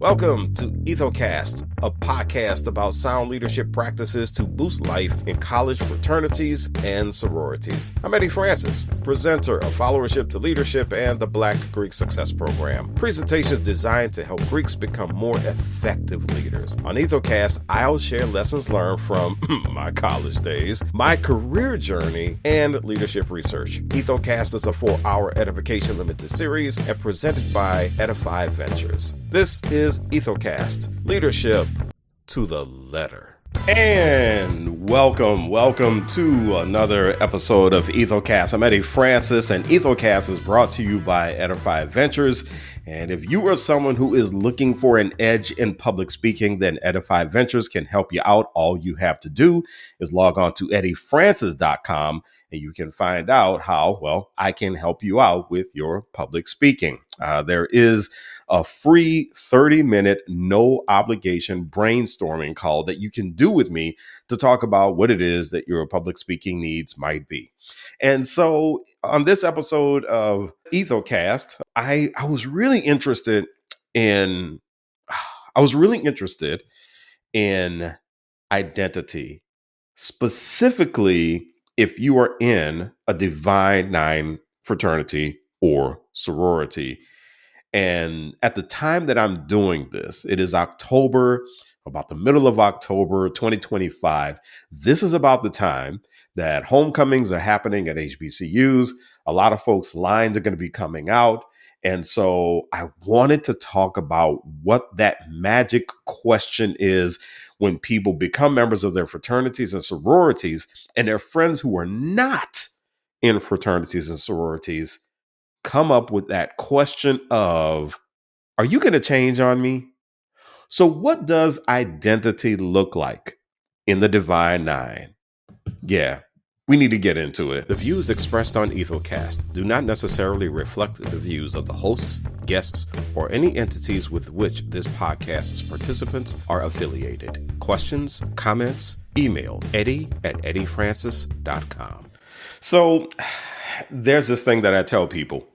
Welcome to Ethocast, a podcast about sound leadership practices to boost life in college fraternities and sororities. I'm Eddie Francis, presenter of Followership to Leadership and the Black Greek Success Program. Presentations designed to help Greeks become more effective leaders. On Ethocast, I'll share lessons learned from my college days, my career journey, and leadership research. Ethocast is a 4-hour edification limited series and presented by Edify Ventures. This is Ethocast, leadership to the letter. And welcome to another episode of Ethocast. I'm Eddie Francis, and Ethocast is brought to you by Edify Ventures. And if you are someone who is looking for an edge in public speaking, then Edify Ventures can help you out. All you have to do is log on to eddiefrancis.com and you can find out how, I can help you out with your public speaking. There is a free 30-minute, no obligation brainstorming call that you can do with me to talk about what it is that your public speaking needs might be. And so on this episode of Ethocast, I was really interested in identity, specifically if you are in a Divine Nine fraternity or sorority. And at the time that I'm doing this, it is October, about the middle of October 2025. This is about the time that homecomings are happening at HBCUs. A lot of folks' lines are going to be coming out. And so I wanted to talk about what that magic question is when people become members of their fraternities and sororities, and their friends who are not in fraternities and sororities come up with that question of, are you going to change on me? So what does identity look like in the Divine Nine? Yeah, we need to get into it. The views expressed on Ethocast do not necessarily reflect the views of the hosts, guests, or any entities with which this podcast's participants are affiliated. Questions, comments, email eddie@eddiefrancis.com. So there's this thing that I tell people.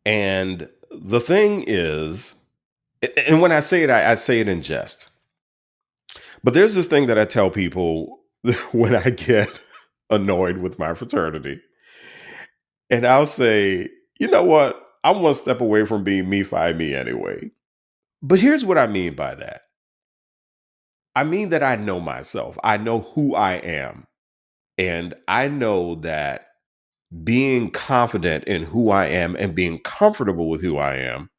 And the thing is, and when I say it, I say it in jest. But there's this thing that I tell people when I get annoyed with my fraternity. And I'll say, you know what? I'm one step away from being me-fi me anyway. But here's what I mean by that. I mean that I know myself. I know who I am. And I know that being confident in who I am and being comfortable with who I am,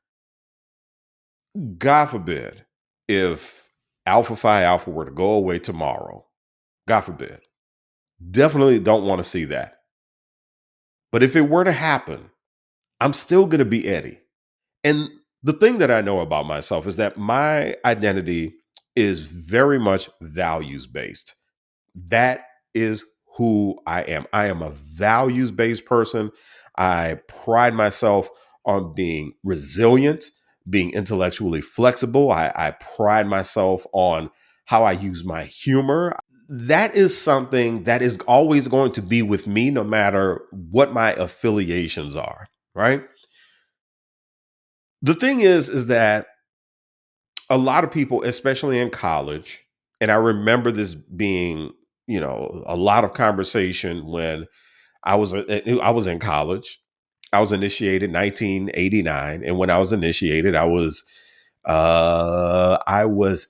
God forbid, if Alpha Phi Alpha were to go away tomorrow, God forbid, definitely don't want to see that. But if it were to happen, I'm still going to be Eddie. And the thing that I know about myself is that my identity is very much values-based. That is who I am. I am a values-based person. I pride myself on being resilient, being intellectually flexible. I pride myself on how I use my humor. That is something that is always going to be with me no matter what my affiliations are, right? The thing is that a lot of people, especially in college, and I remember this being, a lot of conversation when I was in college. I was initiated in 1989, and when I was initiated, I was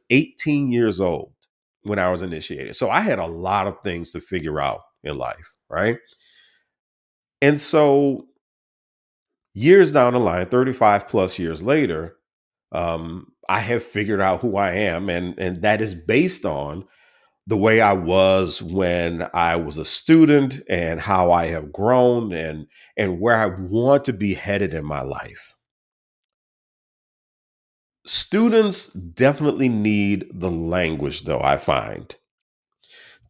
18 years old when I was initiated. So I had a lot of things to figure out in life, right? And so years down the line, 35 plus years later, I have figured out who I am, and that is based on the way I was when I was a student and how I have grown and where I want to be headed in my life. Students definitely need the language, though, I find,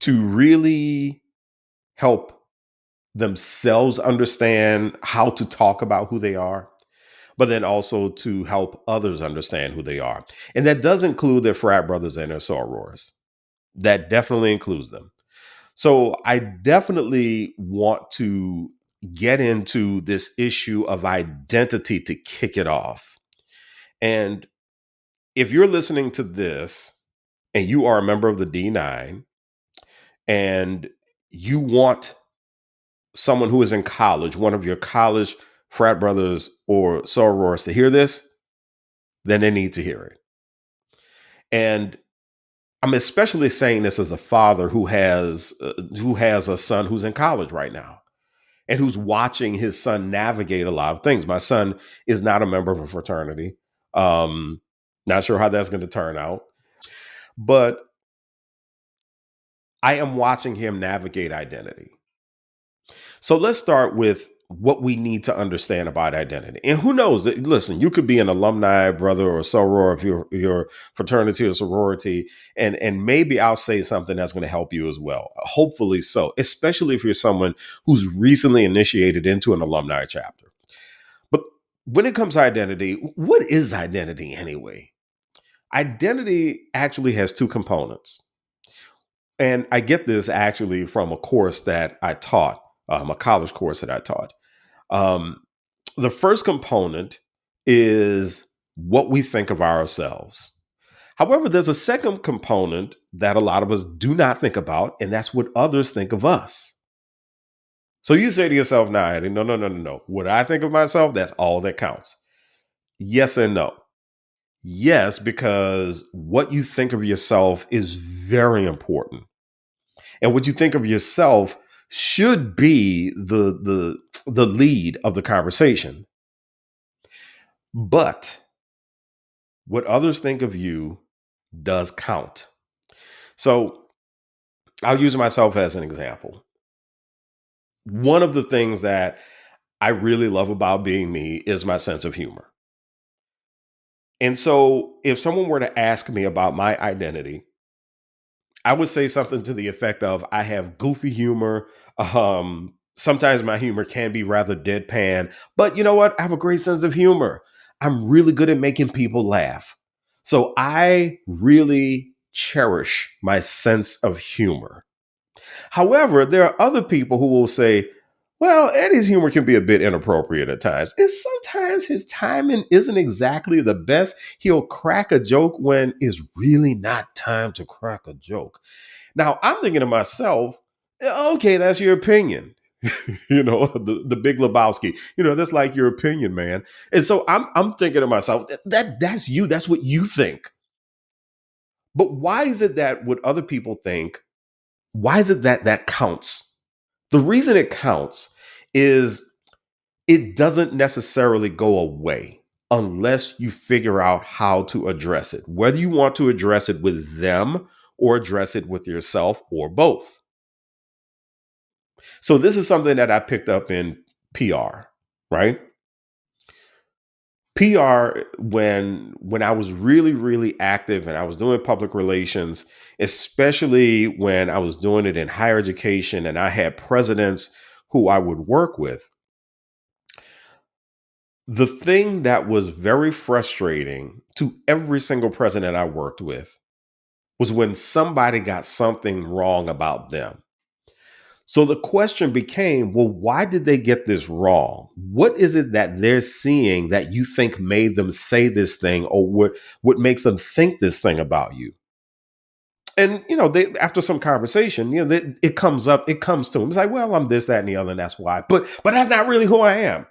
to really help themselves understand how to talk about who they are, but then also to help others understand who they are. And that does include their frat brothers and their sorors. That definitely includes them. So I definitely want to get into this issue of identity to kick it off. And if you're listening to this and you are a member of the D9 and you want someone who is in college, one of your college frat brothers or sorors to hear this, then they need to hear it. And I'm especially saying this as a father who has a son who's in college right now and who's watching his son navigate a lot of things. My son is not a member of a fraternity. Um, Not sure how that's going to turn out, but I am watching him navigate identity. So let's start with what we need to understand about identity. And who knows? Listen, you could be an alumni brother or soror of your fraternity or sorority, and maybe I'll say something that's going to help you as well. Hopefully so, especially if you're someone who's recently initiated into an alumni chapter. But when it comes to identity, what is identity anyway? Identity actually has two components. And I get this actually from a course that I taught, a college course that I taught. Um, the first component is what we think of ourselves. However, there's a second component that a lot of us do not think about, and that's what others think of us. So you say to yourself, nah, Eddie, no, no, no, no, no. What I think of myself, that's all that counts. Yes and no. Yes, because what you think of yourself is very important. And what you think of yourself should be the lead of the conversation. But what others think of you does count. So I'll use myself as an example. One of the things that I really love about being me is my sense of humor. And so if someone were to ask me about my identity, I would say something to the effect of I have goofy humor. Sometimes my humor can be rather deadpan, but you know what? I have a great sense of humor. I'm really good at making people laugh. So I really cherish my sense of humor. However, there are other people who will say, well, Eddie's humor can be a bit inappropriate at times. And sometimes his timing isn't exactly the best. He'll crack a joke when it's really not time to crack a joke. Now, I'm thinking to myself, okay, that's your opinion. The Big Lebowski. That's like your opinion, man. And so I'm thinking to myself, that's you. That's what you think. But why is it that what other people think, why is it that that counts? The reason it counts is it doesn't necessarily go away unless you figure out how to address it, whether you want to address it with them or address it with yourself or both. So this is something that I picked up in PR, right? PR when I was really really active and I was doing public relations, especially when I was doing it in higher education and I had presidents who I would work with. The thing that was very frustrating to every single president I worked with was when somebody got something wrong about them. So the question became, well, why did they get this wrong? What is it that they're seeing that you think made them say this thing, or what makes them think this thing about you? And they, after some conversation, it comes up, it comes to them. It's like, well, I'm this, that, and the other, and that's why. But that's not really who I am.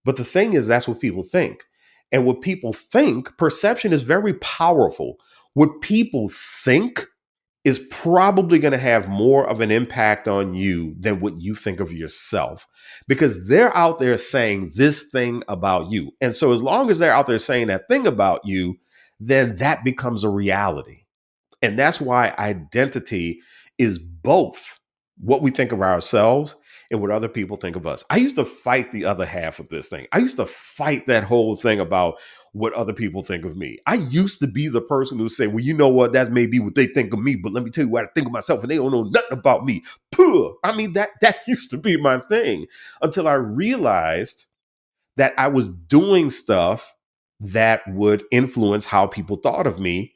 But the thing is, that's what people think. And what people think, perception is very powerful. What people think is probably going to have more of an impact on you than what you think of yourself, because they're out there saying this thing about you. And so as long as they're out there saying that thing about you, then that becomes a reality. And that's why identity is both what we think of ourselves and what other people think of us. I used to fight the other half of this thing. I used to fight that whole thing about what other people think of me. I used to be the person who say, well, you know what? That may be what they think of me, but let me tell you what I think of myself, and they don't know nothing about me. Puh. I mean, that used to be my thing until I realized that I was doing stuff that would influence how people thought of me.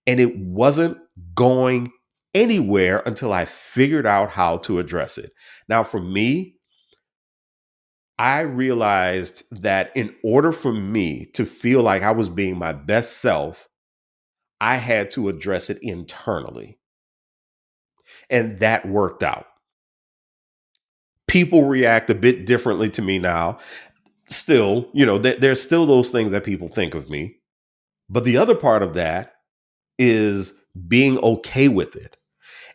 And it wasn't going anywhere until I figured out how to address it. Now, for me, I realized that in order for me to feel like I was being my best self, I had to address it internally. And that worked out. People react a bit differently to me now. Still, there's still those things that people think of me. But the other part of that is being okay with it.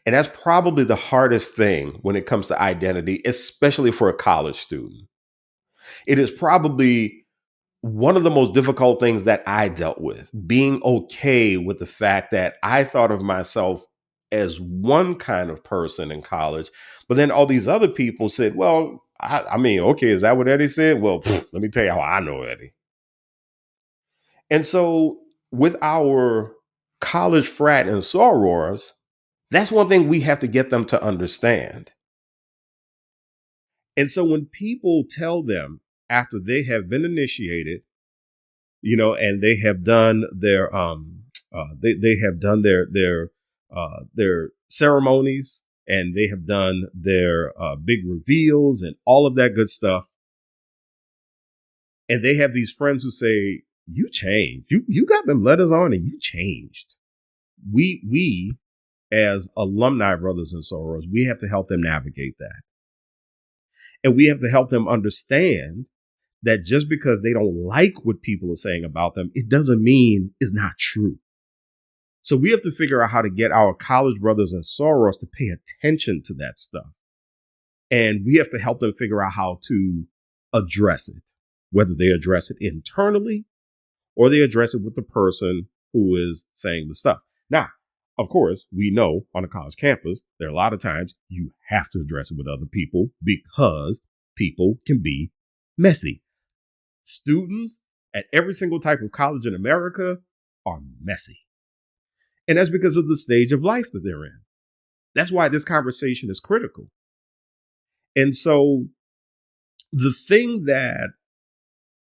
And that's probably the hardest thing when it comes to identity, especially for a college student. It is probably one of the most difficult things that I dealt with, being okay with the fact that I thought of myself as one kind of person in college, but then all these other people said, well, I mean, okay, is that what Eddie said? Well, let me tell you how I know Eddie. And so with our college frat and sorors, that's one thing we have to get them to understand. And so when people tell them after they have been initiated, and they have done they have done their ceremonies, and they have done their big reveals and all of that good stuff, and they have these friends who say, you changed, you got them letters on and you changed. We as alumni brothers and sorors, we have to help them navigate that, and we have to help them understand that just because they don't like what people are saying about them, it doesn't mean it's not true. So we have to figure out how to get our college brothers and sorors to pay attention to that stuff. And we have to help them figure out how to address it, whether they address it internally or they address it with the person who is saying the stuff. Now, of course, we know on a college campus, there are a lot of times you have to address it with other people because people can be messy. Students at every single type of college in America are messy. And that's because of the stage of life that they're in. That's why this conversation is critical. And so the thing that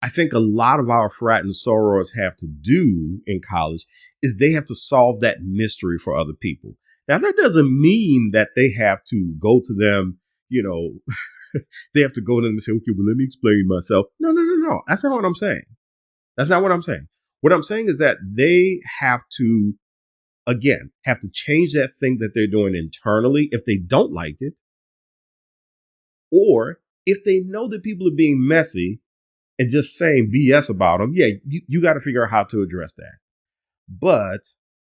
I think a lot of our frat and sorors have to do in college is they have to solve that mystery for other people. Now, that doesn't mean that they have to go to them, they have to go to them and say, okay, well, let me explain myself. No. That's not what I'm saying. That's not what I'm saying. What I'm saying is that they have to, again, have to change that thing that they're doing internally if they don't like it, or if they know that people are being messy and just saying BS about them. Yeah, you got to figure out how to address that. But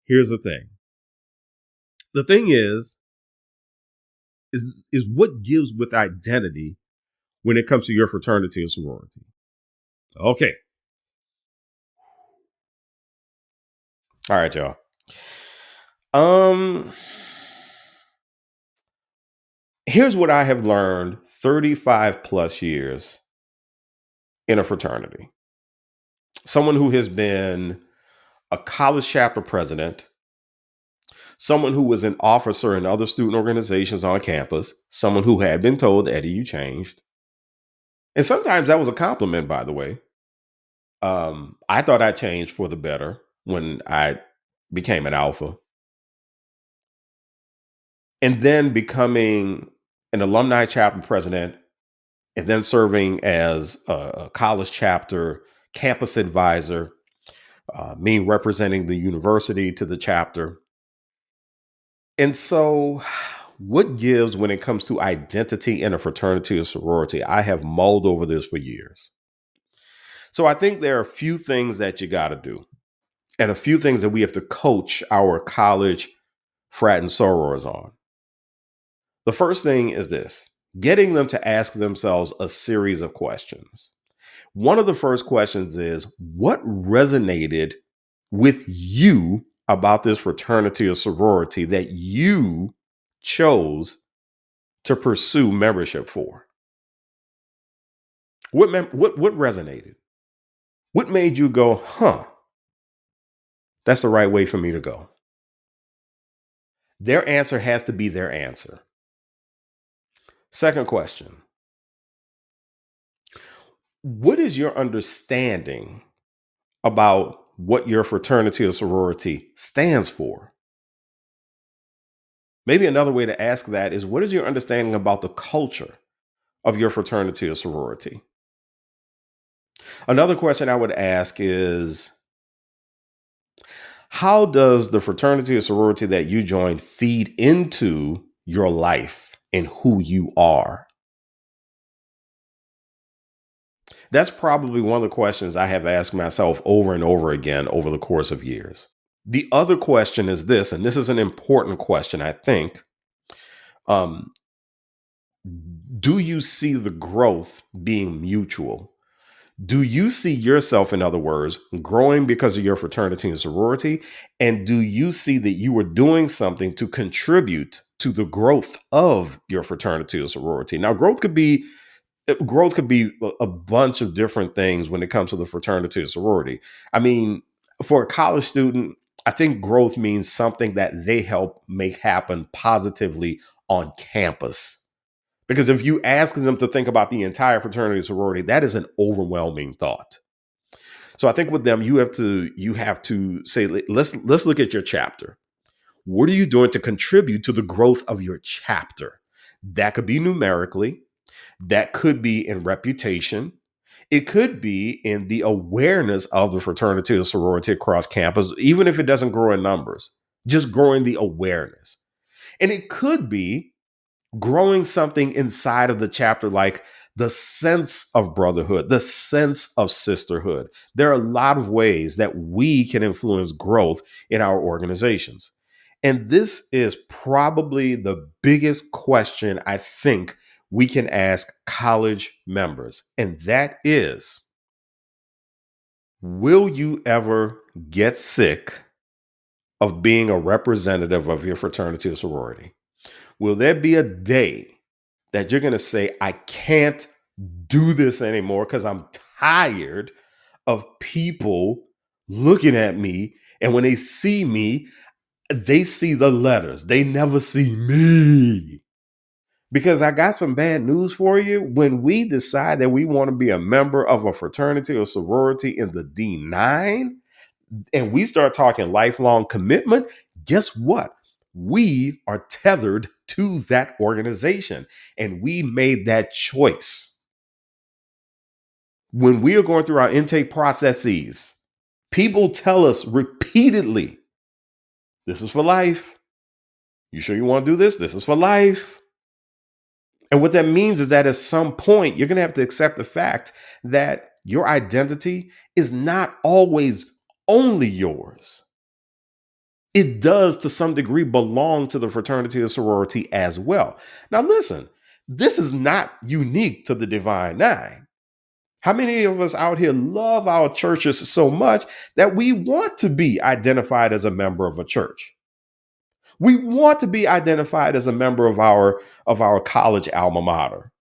here's the thing. The thing is what gives with identity when it comes to your fraternity or sorority. Okay. All right, y'all. Here's what I have learned 35 plus years in a fraternity. Someone who has been a college chapter president, someone who was an officer in other student organizations on campus, someone who had been told, Eddie, you changed. And sometimes that was a compliment, by the way. I thought I changed for the better when I became an alpha. And then becoming an alumni chapter president, and then serving as a college chapter campus advisor, me representing the university to the chapter. And so what gives when it comes to identity in a fraternity or sorority? I have mulled over this for years. So I think there are a few things that you got to do, and a few things that we have to coach our college frat and sorors on. The first thing is this: getting them to ask themselves a series of questions. One of the first questions is, what resonated with you about this fraternity or sorority that you chose to pursue membership for? What resonated? What made you go, that's the right way for me to go? Their answer has to be their answer. Second question: what is your understanding about what your fraternity or sorority stands for? Maybe another way to ask that is, what is your understanding about the culture of your fraternity or sorority? Another question I would ask is, how does the fraternity or sorority that you join feed into your life and who you are? That's probably one of the questions I have asked myself over and over again over the course of years. The other question is this, and this is an important question, I think. Um, do you see the growth being mutual? Do you see yourself, in other words, growing because of your fraternity and sorority? And do you see that you are doing something to contribute to the growth of your fraternity or sorority? Now, growth could be a bunch of different things when it comes to the fraternity or sorority. I mean, for a college student, I think growth means something that they help make happen positively on campus. Because if you ask them to think about the entire fraternity or sorority, that is an overwhelming thought. So I think with them, you have to say, let's look at your chapter. What are you doing to contribute to the growth of your chapter? That could be numerically, that could be in reputation, it could be in the awareness of the fraternity or sorority across campus, even if it doesn't grow in numbers, just growing the awareness. And it could be growing something inside of the chapter, like the sense of brotherhood, the sense of sisterhood. There are a lot of ways that we can influence growth in our organizations. And this is probably the biggest question I think we can ask college members. And that is, will you ever get sick of being a representative of your fraternity or sorority? Will there be a day that you're going to say, I can't do this anymore because I'm tired of people looking at me? And when they see me, they see the letters. They never see me. Because I got some bad news for you. When we decide that we want to be a member of a fraternity or sorority in the D9, and we start talking lifelong commitment, guess what? We are tethered to that organization, and we made that choice. When we are going through our intake processes, people tell us repeatedly, this is for life. You sure you want to do this? This is for life. And what that means is that at some point, you're going to have to accept the fact that your identity is not always only yours. It does to some degree belong to the fraternity or sorority as well. Now, listen, this is not unique to the Divine Nine. How many of us out here love our churches so much that we want to be identified as a member of a church? We want to be identified as a member of our college alma mater.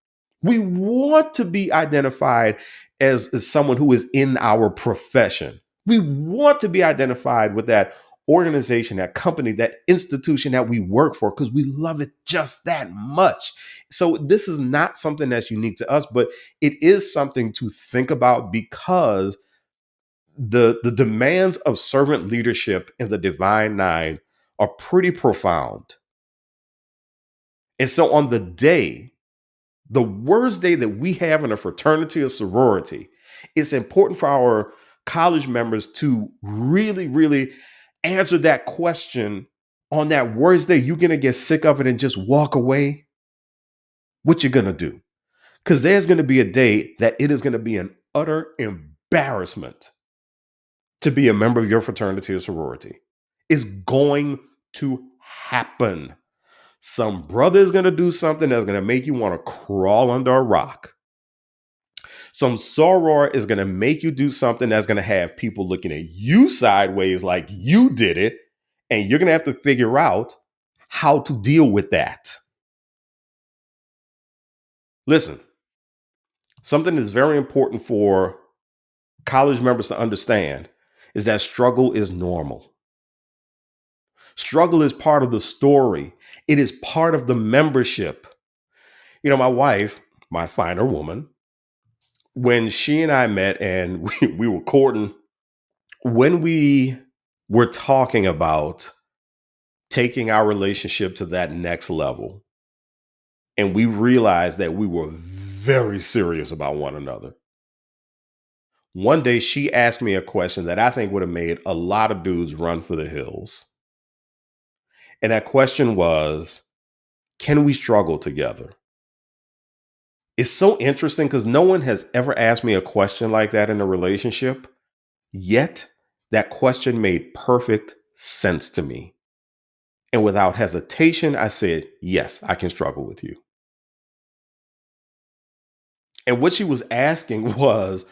We want to be identified as someone who is in our profession. We want to be identified with that organization, that company, that institution that we work for because we love it just that much. So this is not something that's unique to us, but it is something to think about because the demands of servant leadership in the Divine Nine are pretty profound. And so on the worst day that we have in a fraternity or sorority, it's important for our college members to really, really answer that question. On that worst day, you're going to get sick of it and just walk away. What you going to do? Because there's going to be a day that it is going to be an utter embarrassment to be a member of your fraternity or sorority. It's going to happen. Some brother is going to do something that's going to make you want to crawl under a rock. Some soror is going to make you do something that's going to have people looking at you sideways like you did it. And you're going to have to figure out how to deal with that. Listen, something that's very important for college members to understand is that struggle is normal. Struggle is part of the story. It is part of the membership. You know, my wife, my finer woman, when she and I met and we were courting, when we were talking about taking our relationship to that next level, and we realized that we were very serious about one another, One day she asked me a question that I think would have made a lot of dudes run for the hills. And that question was, can we struggle together? It's so interesting because no one has ever asked me a question like that in a relationship. Yet that question made perfect sense to me. And without hesitation, I said, yes, I can struggle with you. And what she was asking was,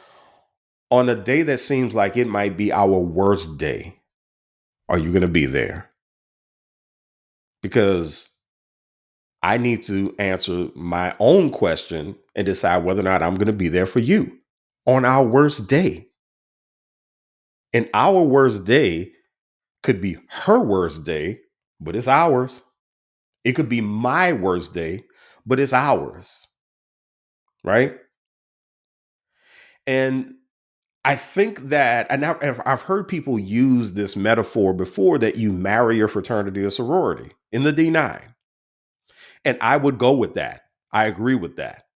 on a day that seems like it might be our worst day, are you going to be there? Because I need to answer my own question and decide whether or not I'm going to be there for you on our worst day. And our worst day could be her worst day, but it's ours. It could be my worst day, but it's ours. Right. And I think that, and I've heard people use this metaphor before, that you marry your fraternity or sorority in the D9. And I would go with that. I agree with that.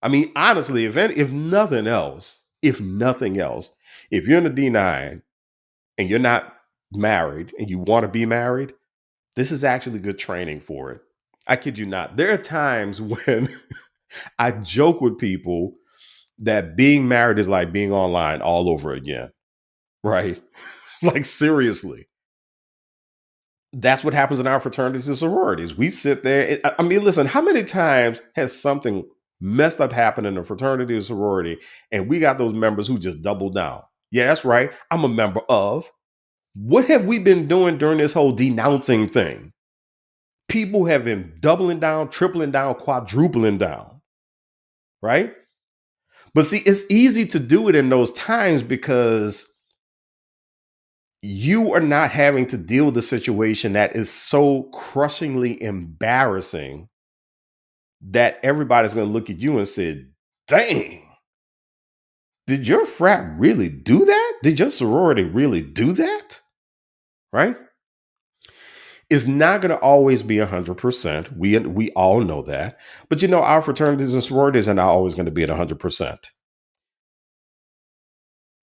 I mean, honestly, if nothing else, if you're in the D9 and you're not married and you want to be married, this is actually good training for it. I kid you not. There are times when I joke with people that being married is like being online all over again, right? Like, seriously. That's what happens in our fraternities and sororities. We sit there. I mean, listen, how many times has something messed up happened in a fraternity or sorority and we got those members who just double down? Yeah, that's right. I'm a member of. What have we been doing during this whole denouncing thing? People have been doubling down, tripling down, quadrupling down, right? But see, it's easy to do it in those times because you are not having to deal with a situation that is so crushingly embarrassing that everybody's going to look at you and say, dang, did your frat really do that? Did your sorority really do that? Right? It's not going to always be 100%. We all know that. But our fraternities and sororities are not always going to be at 100%.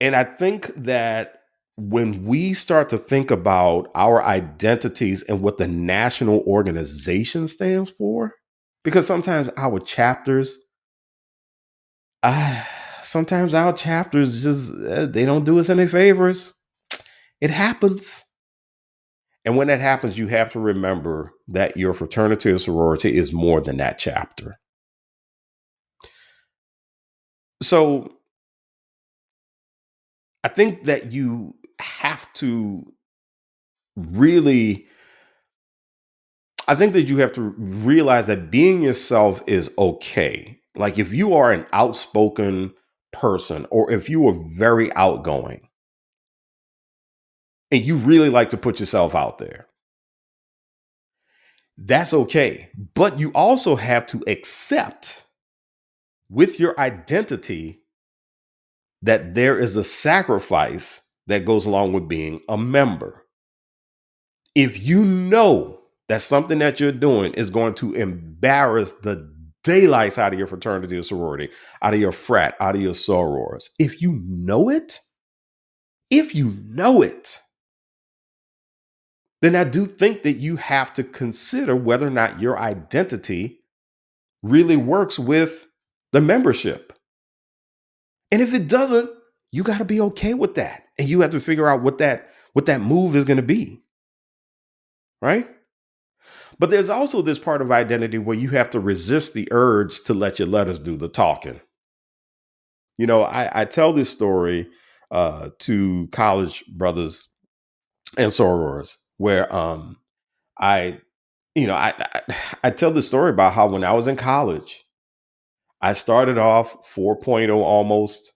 And I think that when we start to think about our identities and what the national organization stands for, because sometimes our chapters, sometimes our chapters just, they don't do us any favors. It happens. And when that happens, you have to remember that your fraternity or sorority is more than that chapter. So I think that you have to really, I think that you have to realize that being yourself is okay. Like, if you are an outspoken person or if you are very outgoing and you really like to put yourself out there, that's okay. But you also have to accept with your identity that there is a sacrifice that goes along with being a member. If you know that something that you're doing is going to embarrass the daylights out of your fraternity or sorority, out of your frat, out of your sorors, if you know it, then I do think that you have to consider whether or not your identity really works with the membership. And if it doesn't, you got to be okay with that. And you have to figure out what that move is going to be. Right? But there's also this part of identity where you have to resist the urge to let your letters do the talking. I tell this story to college brothers and sorors where I, I tell this story about how when I was in college, I started off 4.0 almost,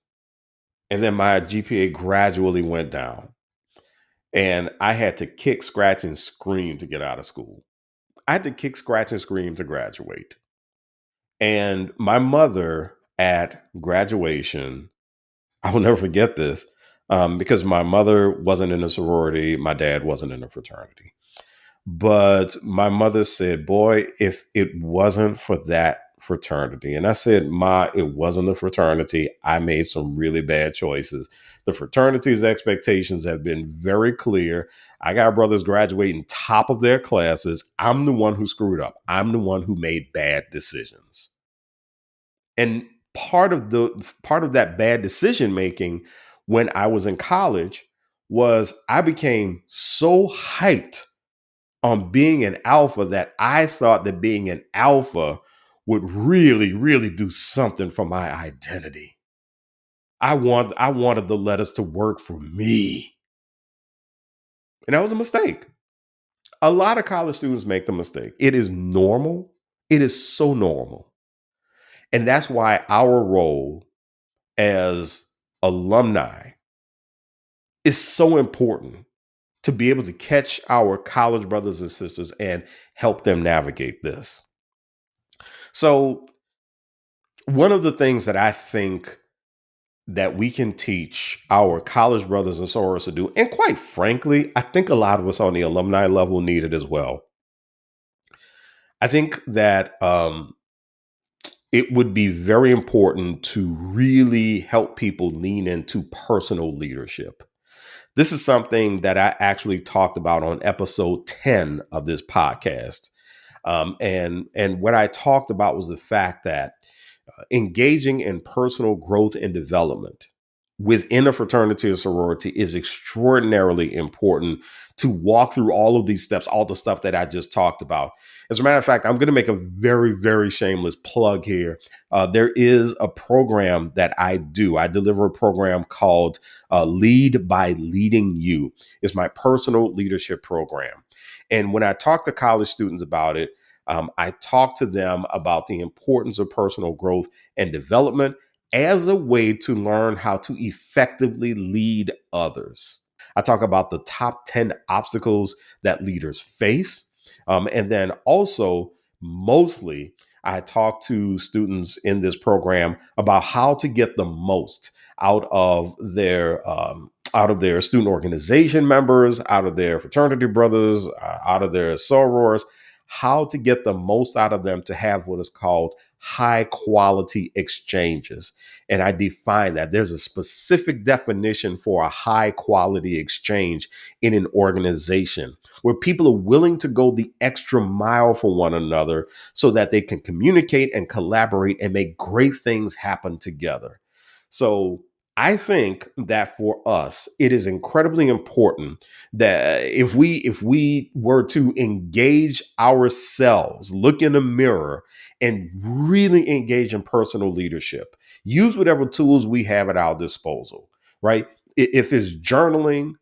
and then my GPA gradually went down. And I had to kick, scratch, and scream to get out of school. I had to kick, scratch, and scream to graduate. And my mother at graduation, I will never forget this, because my mother wasn't in a sorority. My dad wasn't in a fraternity. But my mother said, boy, if it wasn't for that fraternity. And I said, Ma, it wasn't a fraternity. I made some really bad choices. The fraternity's expectations have been very clear. I got brothers graduating top of their classes. I'm the one who screwed up. I'm the one who made bad decisions. And part of that bad decision making when I was in college was I became so hyped on being an alpha that I thought that being an alpha would really, really do something for my identity. I wanted the letters to work for me. And that was a mistake. A lot of college students make the mistake. It is normal. It is so normal. And that's why our role as alumni is so important, to be able to catch our college brothers and sisters and help them navigate this. So one of the things that I think that we can teach our college brothers and sorors to do, and quite frankly, I think a lot of us on the alumni level need it as well. I think that it would be very important to really help people lean into personal leadership. This is something that I actually talked about on episode 10 of this podcast. And what I talked about was the fact that engaging in personal growth and development within a fraternity or sorority is extraordinarily important to walk through all of these steps, all the stuff that I just talked about. As a matter of fact, I'm going to make a very, very shameless plug here. There is a program that I do. I deliver a program called Lead by Leading You. It's my personal leadership program. And when I talk to college students about it, I talk to them about the importance of personal growth and development as a way to learn how to effectively lead others. I talk about the top 10 obstacles that leaders face. And then also, mostly, I talk to students in this program about how to get the most out of their student organization members, out of their fraternity brothers, out of their sorors, how to get the most out of them to have what is called high quality exchanges. And I define that. There's a specific definition for a high quality exchange in an organization where people are willing to go the extra mile for one another so that they can communicate and collaborate and make great things happen together. So I think that for us, it is incredibly important that if we were to engage ourselves, look in the mirror and really engage in personal leadership, use whatever tools we have at our disposal, right? If it's journaling,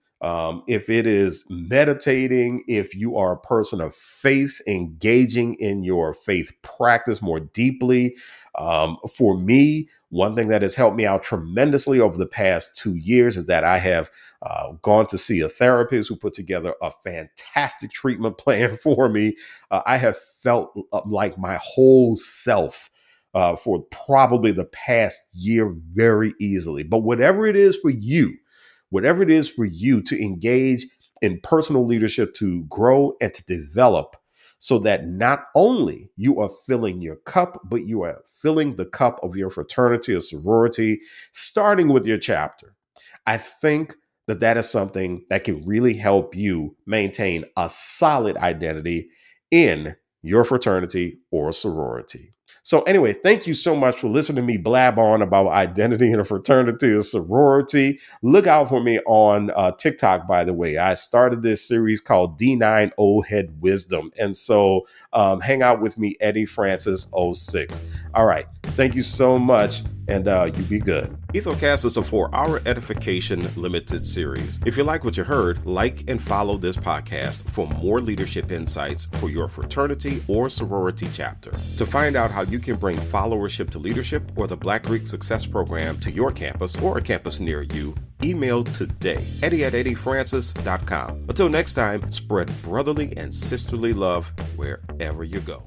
if it is meditating, if you are a person of faith, engaging in your faith practice more deeply. For me, one thing that has helped me out tremendously over the past 2 years is that I have gone to see a therapist who put together a fantastic treatment plan for me. I have felt like my whole self for probably the past year very easily. But whatever it is for you to engage in personal leadership, to grow and to develop, so that not only you are filling your cup, but you are filling the cup of your fraternity or sorority, starting with your chapter. I think that is something that can really help you maintain a solid identity in your fraternity or sorority. So anyway, thank you so much for listening to me blab on about identity in a fraternity or sorority. Look out for me on TikTok, by the way. I started this series called D9 Old Head Wisdom. And so hang out with me, Eddie Francis 06. All right. Thank you so much. And you be good. Ethocast is a 4-hour edification limited series. If you like what you heard, like and follow this podcast for more leadership insights for your fraternity or sorority chapter. To find out how you can bring followership to leadership or the Black Greek Success Program to your campus or a campus near you, email today, eddie@eddiefrancis.com. Until next time, spread brotherly and sisterly love wherever you go.